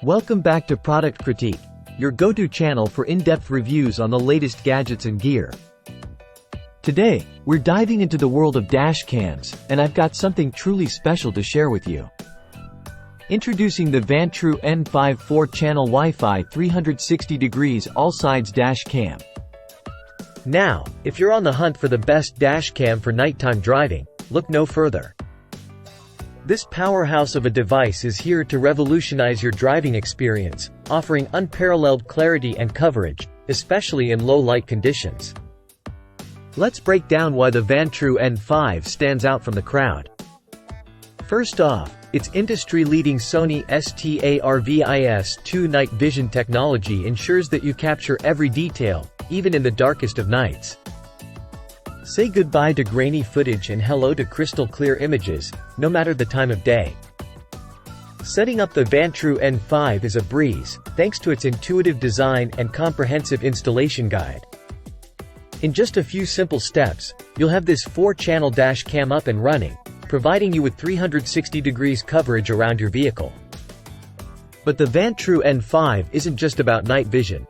Welcome back to Product Critique, your go-to channel for in-depth reviews on the latest gadgets and gear. Today, we're diving into the world of dash cams, and I've got something truly special to share with you. Introducing the Vantrue N5 4-channel Wi-Fi 360 degrees all-sides dash cam. Now, if you're on the hunt for the best dash cam for nighttime driving, look no further. This powerhouse of a device is here to revolutionize your driving experience, offering unparalleled clarity and coverage, especially in low-light conditions. Let's break down why the Vantrue N5 stands out from the crowd. First off, its industry-leading Sony STARVIS2 night vision technology ensures that you capture every detail, even in the darkest of nights. Say goodbye to grainy footage and hello to crystal-clear images, no matter the time of day. Setting up the Vantrue N5 is a breeze, thanks to its intuitive design and comprehensive installation guide. In just a few simple steps, you'll have this 4-channel dash cam up and running, providing you with 360 degrees coverage around your vehicle. But the Vantrue N5 isn't just about night vision.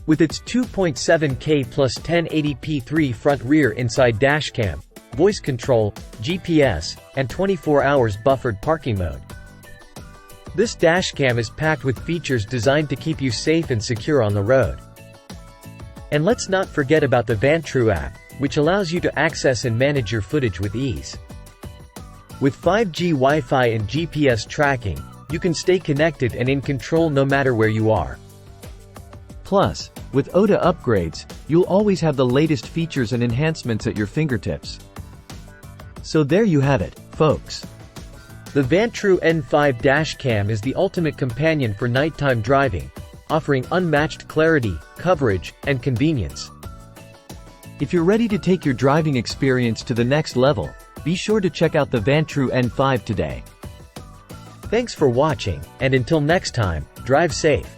With its 2.7K plus 1080p 3 front-rear inside dashcam, voice control, GPS, and 24 hours buffered parking mode. This dashcam is packed with features designed to keep you safe and secure on the road. And let's not forget about the Vantrue app, which allows you to access and manage your footage with ease. With 5G Wi-Fi and GPS tracking, you can stay connected and in control no matter where you are. Plus, with OTA upgrades, you'll always have the latest features and enhancements at your fingertips. So there you have it, folks. The Vantrue N5 dashcam is the ultimate companion for nighttime driving, offering unmatched clarity, coverage, and convenience. If you're ready to take your driving experience to the next level, be sure to check out the Vantrue N5 today. Thanks for watching, and until next time, drive safe.